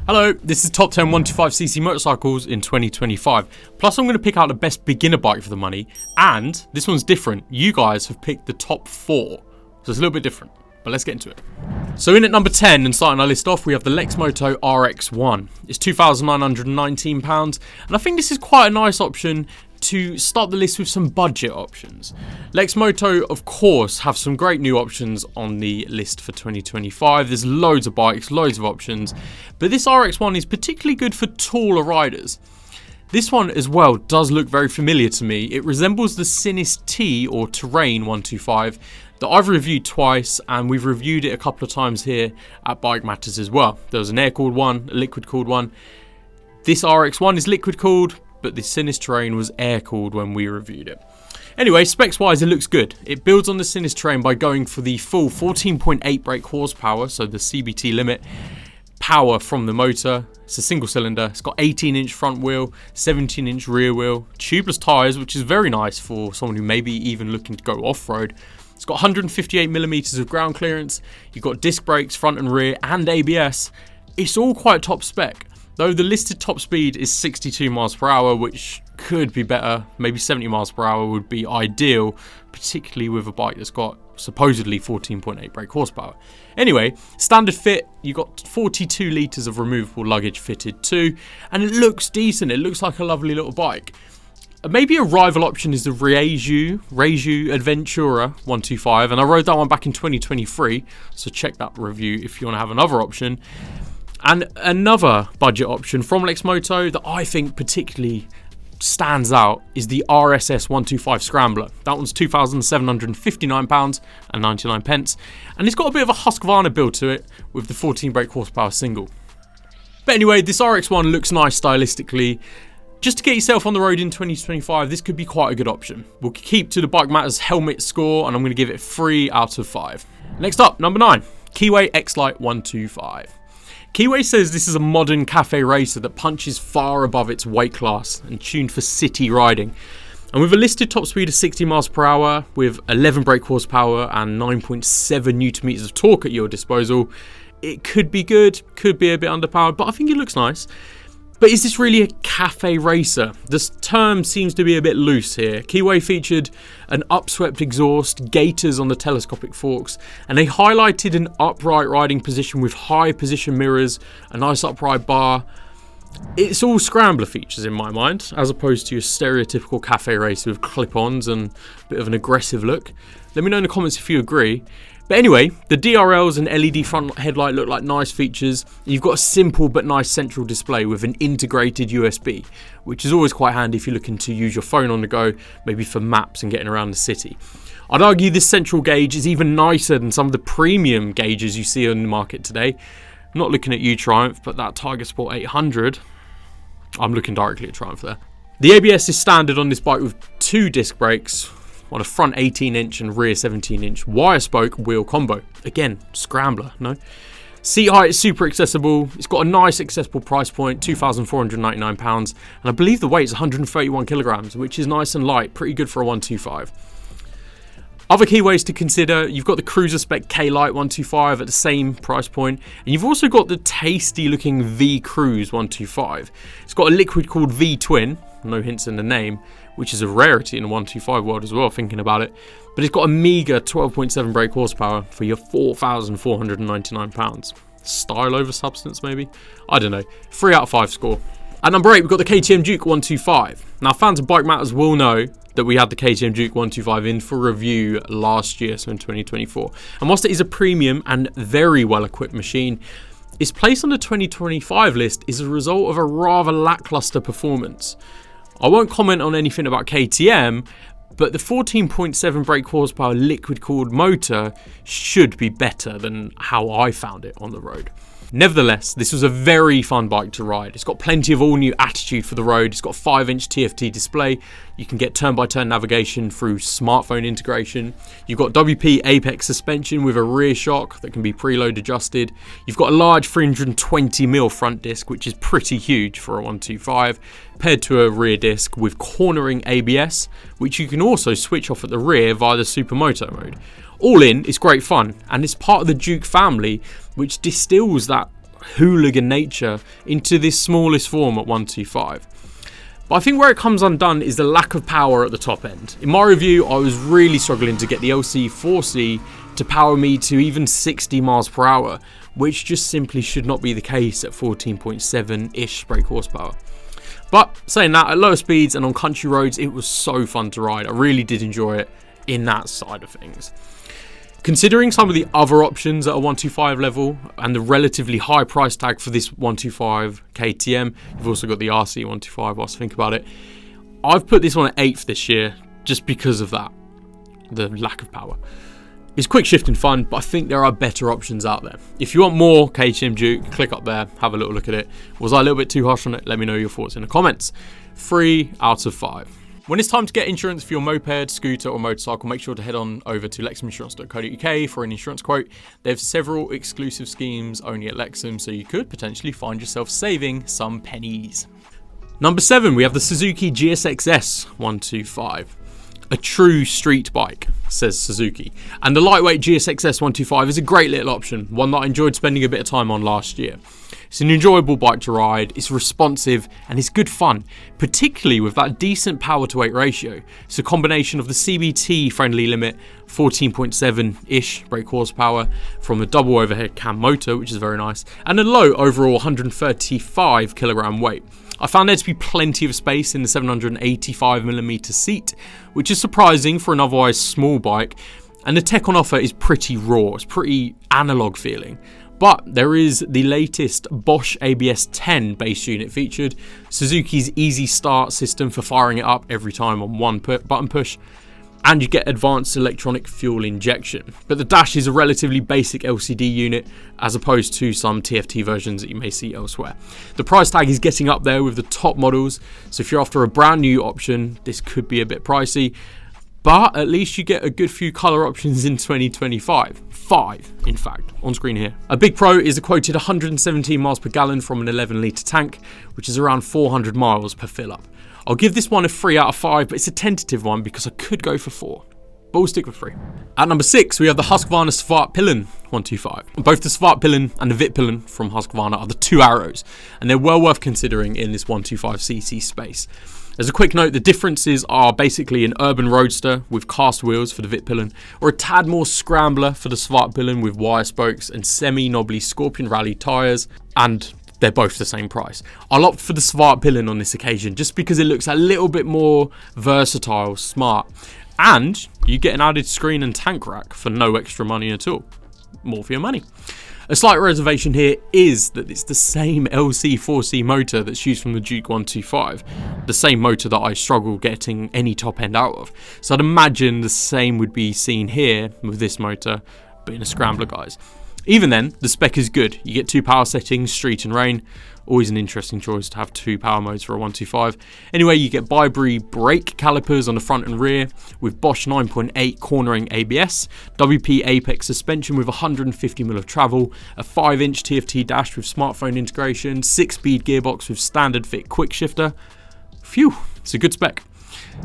Hello, this is top 10 125cc motorcycles in 2025. Plus I'm going to pick out the best beginner bike for the money, and this one's different. You guys have picked the top 4, so it's a little bit different, but let's get into it. So in at number 10, and starting our list off, we have the Lexmoto RX1. It's £2,919, and I think this is quite a nice option to start the list with some budget options. Lexmoto, of course, have some great new options on the list for 2025. There's loads of bikes, loads of options, but this RX1 is particularly good for taller riders. This one as well does look very familiar to me. It resembles the Sinis T or Terrain 125 that I've reviewed twice, and we've reviewed it a couple of times here at Bike Matters as well. There was an air-cooled one, a liquid-cooled one. This RX1 is liquid-cooled, but the Sinis Terrain was air-cooled when we reviewed it. Anyway, specs-wise, it looks good. It builds on the Sinis Terrain by going for the full 14.8 brake horsepower, so the CBT limit, power from the motor. It's a single cylinder. It's got 18-inch front wheel, 17-inch rear wheel, tubeless tyres, which is very nice for someone who may be even looking to go off-road. It's got 158mm of ground clearance. You've got disc brakes, front and rear, and ABS. It's all quite top spec, though the listed top speed is 62 miles per hour, which could be better. Maybe 70 miles per hour would be ideal, particularly with a bike that's got supposedly 14.8 brake horsepower. Anyway, standard fit, you got 42 litres of removable luggage fitted too, and it looks decent. It looks like a lovely little bike. Maybe a rival option is the Reiju Adventura 125, and I rode that one back in 2023, so check that review if you want to have another option. And another budget option from Lexmoto that I think particularly stands out is the RSS 125 Scrambler. That one's £2,759 and 99 pence, and it's got a bit of a Husqvarna build to it with the 14 brake horsepower single. But anyway, this RX1 looks nice stylistically. Just to get yourself on the road in 2025, this could be quite a good option. We'll keep to the Bike Matters helmet score, and I'm going to give it 3 out of 5. Next up, number 9, Keeway X-Light 125. Keeway says this is a modern cafe racer that punches far above its weight class and tuned for city riding. And with a listed top speed of 60 miles per hour, with 11 brake horsepower and 9.7 newton meters of torque at your disposal, it could be good, could be a bit underpowered, but I think it looks nice. But is this really a cafe racer? This term seems to be a bit loose here. Keeway featured an upswept exhaust, gaiters on the telescopic forks, and they highlighted an upright riding position with high position mirrors, a nice upright bar. It's all scrambler features in my mind, as opposed to your stereotypical cafe racer with clip-ons and a bit of an aggressive look. Let me know in the comments if you agree. But anyway, the DRLs and LED front headlight look like nice features. You've got a simple but nice central display with an integrated USB, which is always quite handy if you're looking to use your phone on the go, maybe for maps and getting around the city. I'd argue this central gauge is even nicer than some of the premium gauges you see on the market today. I'm not looking at you, Triumph, but that Tiger Sport 800, I'm looking directly at Triumph there. The ABS is standard on this bike with 2 disc brakes on a front 18-inch and rear 17-inch wire spoke wheel combo. Again, scrambler, no? Seat height is super accessible. It's got a nice accessible price point, £2,499, and I believe the weight is 131 kilograms, which is nice and light, pretty good for a 125. Other keyways to consider, you've got the cruiser spec K-Light 125 at the same price point, and you've also got the tasty looking V Cruise 125. It's got a liquid called V Twin, no hints in the name, which is a rarity in the 125 world as well, thinking about it. But it's got a meager 12.7 brake horsepower for your £4,499. Style over substance, maybe? I don't know. 3 out of 5 score. At number 8, we've got the KTM Duke 125. Now, fans of Bike Matters will know that we had the KTM Duke 125 in for review last year, so in 2024. And whilst it is a premium and very well-equipped machine, its place on the 2025 list is a result of a rather lackluster performance. I won't comment on anything about KTM, but the 14.7 brake horsepower liquid-cooled motor should be better than how I found it on the road. Nevertheless, this was a very fun bike to ride. It's got plenty of all-new attitude for the road. It's got a 5-inch TFT display. You can get turn-by-turn navigation through smartphone integration. You've got WP Apex suspension with a rear shock that can be preload adjusted. You've got a large 320mm front disc, which is pretty huge for a 125, paired to a rear disc with cornering ABS, which you can also switch off at the rear via the Supermoto mode. All in, it's great fun, and it's part of the Duke family, which distills that hooligan nature into this smallest form at 125. But I think where it comes undone is the lack of power at the top end. In my review, I was really struggling to get the LC4C to power me to even 60 miles per hour, which just simply should not be the case at 14.7-ish brake horsepower. But saying that, at lower speeds and on country roads, it was so fun to ride. I really did enjoy it in that side of things. Considering some of the other options at a 125 level and the relatively high price tag for this 125 KTM, you've also got the RC 125 whilst I think about it. I've put this one at 8th this year just because of that, the lack of power. It's quick shifting fun, but I think there are better options out there. If you want more KTM Duke, click up there, have a little look at it. Was I a little bit too harsh on it? Let me know your thoughts in the comments. 3 out of 5. When it's time to get insurance for your moped, scooter or motorcycle, make sure to head on over to lexhaminsurance.co.uk for an insurance quote. They have several exclusive schemes only at Lexham, so you could potentially find yourself saving some pennies. Number 7, we have the Suzuki GSX-S125. A true street bike, says Suzuki. And the lightweight GSX-S125 is a great little option, one that I enjoyed spending a bit of time on last year. It's an enjoyable bike to ride, it's responsive, and it's good fun, particularly with that decent power to weight ratio. It's a combination of the CBT friendly limit, 14.7-ish brake horsepower from a double overhead cam motor, which is very nice, and a low overall 135 kilogram weight. I found there to be plenty of space in the 785mm seat, which is surprising for an otherwise small bike, and the tech on offer is pretty raw, it's pretty analog feeling. But there is the latest Bosch ABS 10 base unit featured, Suzuki's easy start system for firing it up every time on one button push, and you get advanced electronic fuel injection. But the dash is a relatively basic LCD unit as opposed to some TFT versions that you may see elsewhere. The price tag is getting up there with the top models, so if you're after a brand new option, this could be a bit pricey, but at least you get a good few colour options in 2025. 5, in fact, on screen here. A big pro is a quoted 117 miles per gallon from an 11 litre tank, which is around 400 miles per fill up. I'll give this one a 3 out of 5, but it's a tentative one because I could go for 4. But we'll stick with 3. At number 6, we have the Husqvarna Svartpilen 125. Both the Svartpilen and the Vitpilen from Husqvarna are the 2 arrows, and they're well worth considering in this 125cc space. As a quick note, the differences are basically an urban roadster with cast wheels for the Vitpilen, or a tad more scrambler for the Svartpilen with wire spokes and semi-knobbly Scorpion Rally tyres, and they're both the same price. I'll opt for the Svartpilen on this occasion just because it looks a little bit more versatile, smart, and you get an added screen and tank rack for no extra money at all. More for your money. A slight reservation here is that it's the same LC4C motor that's used from the Duke 125, the same motor that I struggle getting any top end out of. So I'd imagine the same would be seen here with this motor, but in a scrambler, guys. Even then, the spec is good. You get 2 power settings, street and rain. Always an interesting choice to have 2 power modes for a 125. Anyway, you get Bi-Bri brake calipers on the front and rear with Bosch 9.8 cornering ABS, WP Apex suspension with 150mm of travel, a 5-inch TFT dash with smartphone integration, 6-speed gearbox with standard fit quick shifter. Phew, it's a good spec.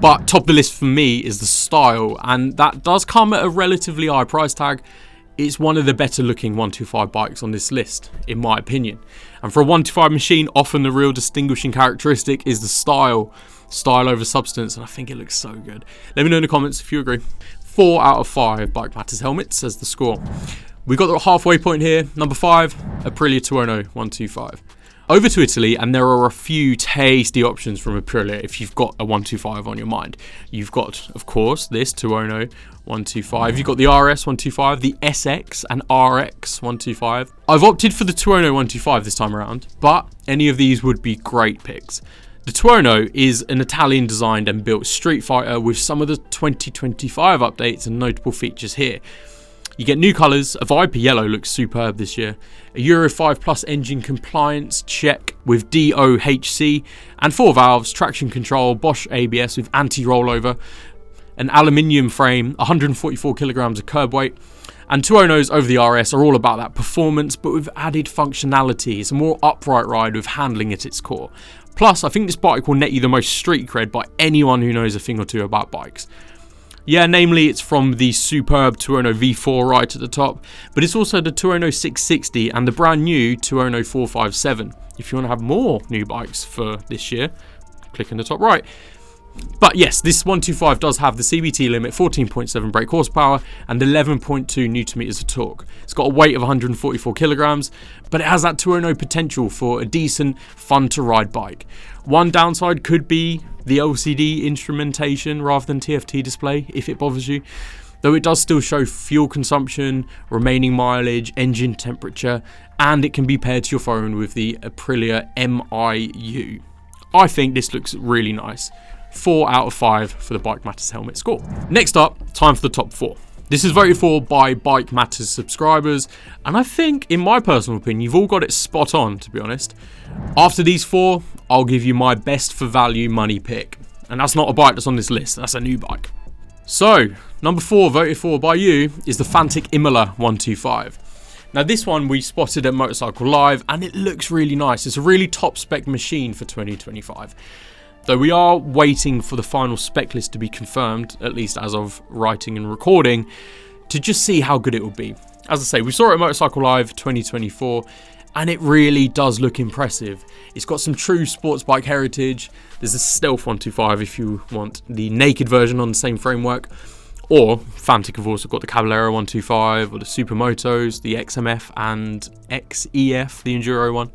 But top of the list for me is the style, and that does come at a relatively high price tag. It's one of the better looking 125 bikes on this list, in my opinion. And for a 125 machine, often the real distinguishing characteristic is the style. Style over substance, and I think it looks so good. Let me know in the comments if you agree. 4 out of 5 Bike Matters helmets as the score. We got the halfway point here. Number 5, Aprilia Tuono 125. Over to Italy, and there are a few tasty options from Aprilia if you've got a 125 on your mind. You've got, of course, this Tuono 125. You've got the RS 125, the SX and RX 125. I've opted for the Tuono 125 this time around, but any of these would be great picks. The Tuono is an Italian designed and built street fighter with some of the 2025 updates and notable features here. You get new colours, a Viper yellow looks superb this year, a Euro 5 Plus engine compliance check with DOHC, and 4 valves, traction control, Bosch ABS with anti-rollover, an aluminium frame, 144 kilograms of curb weight, and Tuonos over the RS are all about that performance but with added functionality. It's a more upright ride with handling at its core. Plus, I think this bike will net you the most street cred by anyone who knows a thing or two about bikes. Yeah, namely it's from the superb Tuono V4 right at the top, but it's also the Tuono 660 and the brand new Tuono 457. If you want to have more new bikes for this year, click in the top right. But yes, this 125 does have the CVT limit, 14.7 brake horsepower and 11.2 Newton meters of torque. It's got a weight of 144 kilograms, but it has that Tuono potential for a decent, fun to ride bike. One downside could be the LCD instrumentation rather than TFT display, if it bothers you. Though it does still show fuel consumption, remaining mileage, engine temperature, and it can be paired to your phone with the Aprilia MIU. I think this looks really nice. 4 out of 5 for the Bike Matters helmet score. Next up, time for the top 4. This is voted for by Bike Matters subscribers, and I think, in my personal opinion, you've all got it spot on, to be honest. After these 4, I'll give you my best for value money pick. And that's not a bike that's on this list, that's a new bike. So, number 4 voted for by you is the Fantic Imola 125. Now this one we spotted at Motorcycle Live, and it looks really nice. It's a really top spec machine for 2025. Though we are waiting for the final spec list to be confirmed, at least as of writing and recording, to just see how good it will be. As I say, we saw it at Motorcycle Live 2024, and it really does look impressive. It's got some true sports bike heritage. There's a Stealth 125 if you want the naked version on the same framework. Or Fantic have also got the Caballero 125, or the Supermotos, the XMF and XEF, the Enduro one.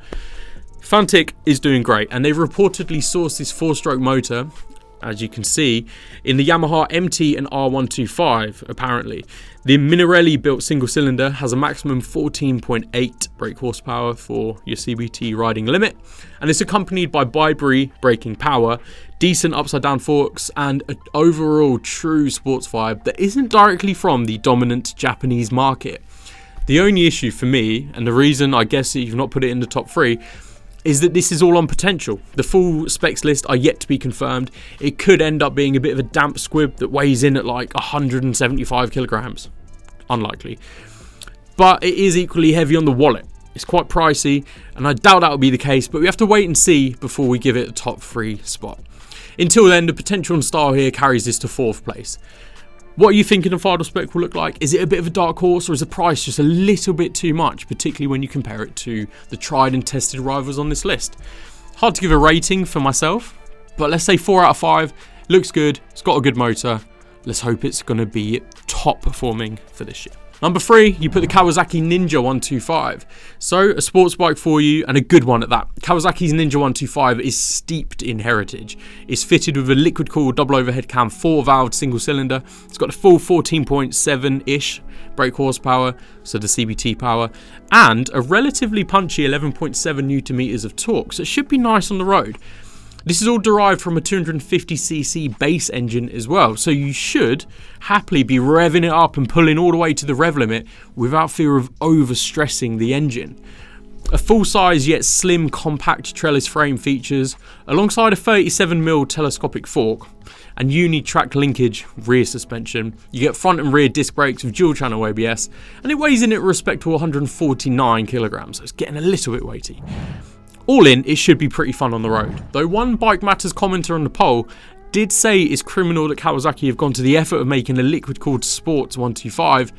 Fantic is doing great, and they've reportedly sourced this 4-stroke motor, as you can see, in the Yamaha MT and R125, apparently. The Minarelli built single cylinder has a maximum 14.8 brake horsepower for your CBT riding limit, and it's accompanied by Bi-Bri braking power, decent upside down forks, and an overall true sports vibe that isn't directly from the dominant Japanese market. The only issue for me, and the reason I guess you've not put it in the top 3, is that this is all on potential. The full specs list are yet to be confirmed. It could end up being a bit of a damp squib that weighs in at like 175 kilograms. Unlikely. But it is equally heavy on the wallet. It's quite pricey, and I doubt that will be the case, but we have to wait and see before we give it a top 3 spot. Until then, the potential and style here carries this to 4th place. What are you thinking the final spec will look like? Is it a bit of a dark horse, or is the price just a little bit too much, particularly when you compare it to the tried and tested rivals on this list? Hard to give a rating for myself, but let's say 4 out of 5. Looks good, it's got a good motor. Let's hope it's going to be top performing for this year. Number 3, you put the Kawasaki Ninja 125. So, a sports bike for you, and a good one at that. Kawasaki's Ninja 125 is steeped in heritage. It's fitted with a liquid-cooled double overhead cam 4-valved single cylinder. It's got a full 14.7-ish brake horsepower, so the CBT power, and a relatively punchy 11.7 Newton meters of torque, so it should be nice on the road. This is all derived from a 250cc base engine as well, so you should happily be revving it up and pulling all the way to the rev limit without fear of overstressing the engine. A full-size yet slim compact trellis frame features, alongside a 37mm telescopic fork and uni-track linkage rear suspension. You get front and rear disc brakes with dual channel ABS, and it weighs in at a respectable 149 kilograms, so it's getting a little bit weighty. All in, it should be pretty fun on the road, though one Bike Matters commenter on the poll did say it's criminal that Kawasaki have gone to the effort of making a liquid-cooled Sports 125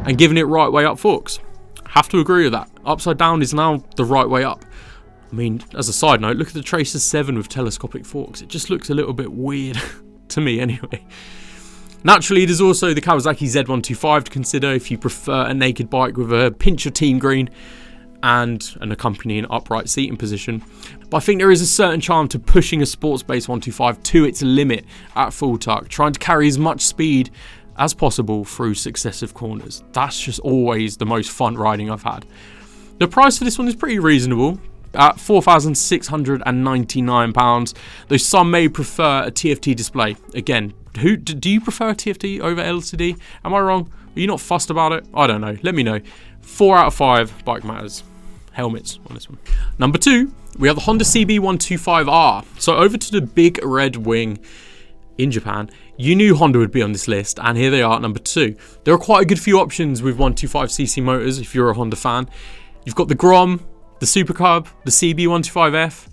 and giving it right way up forks. Have to agree with that. Upside down is now the right way up. I mean, as a side note, look at the Tracer 7 with telescopic forks. It just looks a little bit weird, to me anyway. Naturally, there's also the Kawasaki Z125 to consider if you prefer a naked bike with a pinch of team green and an accompanying upright seating position. But I think there is a certain charm to pushing a sports-based 125 to its limit at full tuck, trying to carry as much speed as possible through successive corners. That's just always the most fun riding I've had. The price for this one is pretty reasonable, at £4,699, though some may prefer a TFT display. Again, do you prefer a TFT over LCD? Am I wrong? Are you not fussed about it? I don't know. Let me know. 4 out of 5 Bike Matters helmets on this one. Number 2, we have the Honda CB125R. So over to the big red wing in Japan. You knew Honda would be on this list, and here they are at number 2. There are quite a good few options with 125cc motors if you're a Honda fan. You've got the Grom, the Super Cub, the CB125F.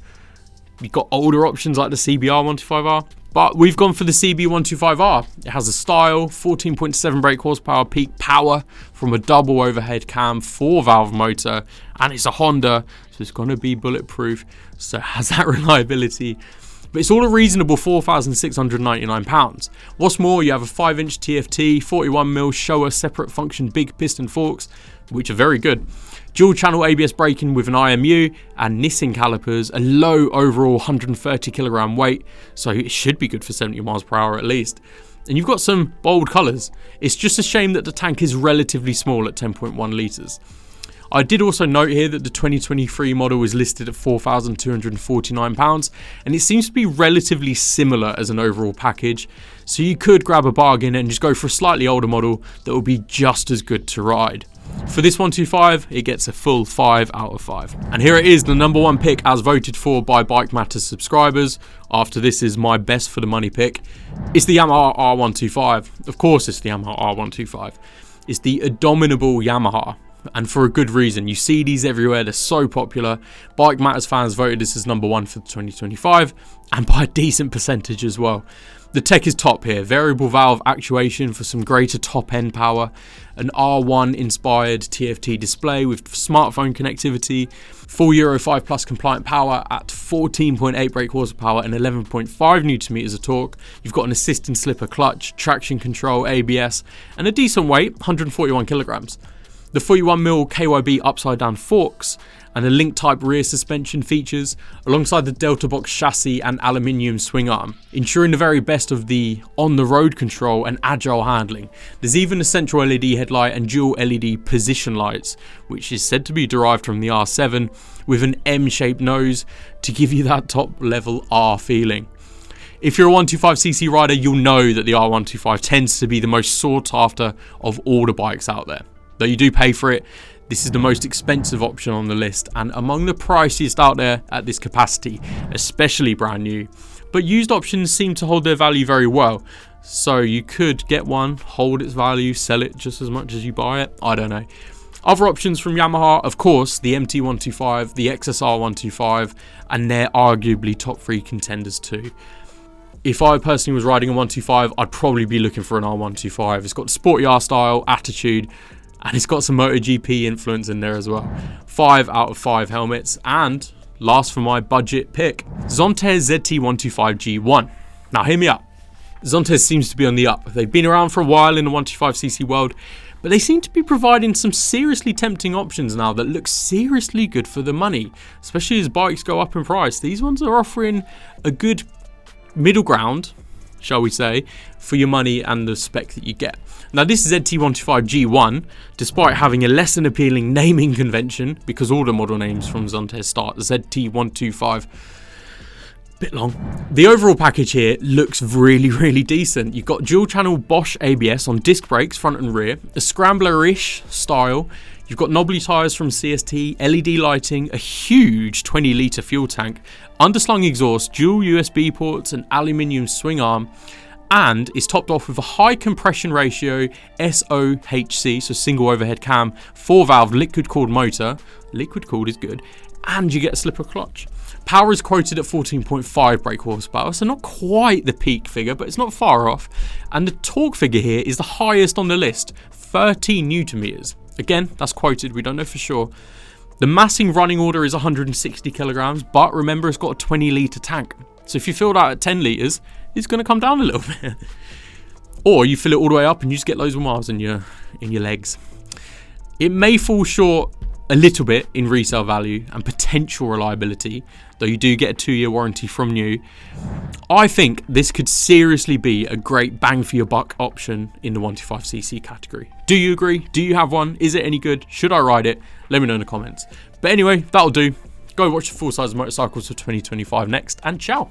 You've got older options like the CBR 125R, but we've gone for the CB 125R. It has a style, 14.7 brake horsepower, peak power from a double overhead cam, 4-valve motor, and it's a Honda, so it's going to be bulletproof, so it has that reliability. But it's all a reasonable £4,699. What's more, you have a 5-inch TFT, 41mm Showa separate function big piston forks, which are very good. Dual channel ABS braking with an IMU and Nissin calipers, a low overall 130 kilogram weight, so it should be good for 70 miles per hour at least. And you've got some bold colours. It's just a shame that the tank is relatively small at 10.1 litres. I did also note here that the 2023 model is listed at £4,249, and it seems to be relatively similar as an overall package, so you could grab a bargain and just go for a slightly older model that will be just as good to ride. For this 125, it gets a full 5 out of 5. And here it is, the number one pick as voted for by Bike Matters subscribers. After this is my best for the money pick. It's the Yamaha R125. Of course it's the Yamaha R125. It's the abominable Yamaha. And for a good reason. You see these everywhere, they're so popular. Bike Matters fans voted this as number one for 2025, and by a decent percentage as well. The tech is top here. Variable valve actuation for some greater top end power, an R1 inspired TFT display with smartphone connectivity, full Euro 5 Plus compliant power at 14.8 brake horsepower and 11.5 Newton meters of torque. You've got an assist and slipper clutch, traction control, ABS, and a decent weight, 141 kilograms. The 41mm KYB upside down forks and a link type rear suspension features alongside the Delta Box chassis and aluminium swing arm, ensuring the very best of the on the road control and agile handling. There's even a central LED headlight and dual LED position lights, which is said to be derived from the R7 with an M-shaped nose to give you that top level R feeling. If you're a 125cc rider, you'll know that the R125 tends to be the most sought after of all the bikes out there. Though you do pay for it, this is the most expensive option on the list and among the priciest out there at this capacity, especially brand new. But used options seem to hold their value very well, so you could get one, hold its value, sell it just as much as you buy it, I don't know. Other options from Yamaha, of course, the MT125, the XSR125, and they're arguably top 3 contenders too. If I personally was riding a 125, I'd probably be looking for an R125. It's got the sporty R style, attitude, and it's got some MotoGP influence in there as well. 5 out of 5 helmets. And last for my budget pick, Zontez ZT125 G1. Now hear me out. Zontez seems to be on the up. They've been around for a while in the 125cc world, but they seem to be providing some seriously tempting options now that look seriously good for the money, especially as bikes go up in price. These ones are offering a good middle ground, shall we say, for your money and the spec that you get. Now this ZT125 G1, despite having a less than appealing naming convention, because all the model names from Zontez start ZT125, bit long. The overall package here looks really decent. You've got dual channel Bosch ABS on disc brakes, front and rear, a scrambler-ish style. You've got knobbly tyres from CST, LED lighting, a huge 20-litre fuel tank, underslung exhaust, dual USB ports, an aluminium swing arm, and is topped off with a high compression ratio SOHC, so single overhead cam, 4-valve liquid cooled motor, liquid cooled is good, and you get a slipper clutch. Power is quoted at 14.5 brake horsepower, so not quite the peak figure, but it's not far off. And the torque figure here is the highest on the list, 13 Newton meters. Again, that's quoted, we don't know for sure. The massing running order is 160 kilograms, but remember it's got a 20-litre tank. So if you fill that at 10 litres, it's going to come down a little bit. Or you fill it all the way up and you just get loads of miles in your legs. It may fall short a little bit in resale value and potential reliability, though you do get a 2-year warranty from new. I think this could seriously be a great bang for your buck option in the 125cc category. Do you agree? Do you have one? Is it any good? Should I ride it? Let me know in the comments. But anyway, that'll do. Go watch the full size motorcycles for 2025 next, and ciao.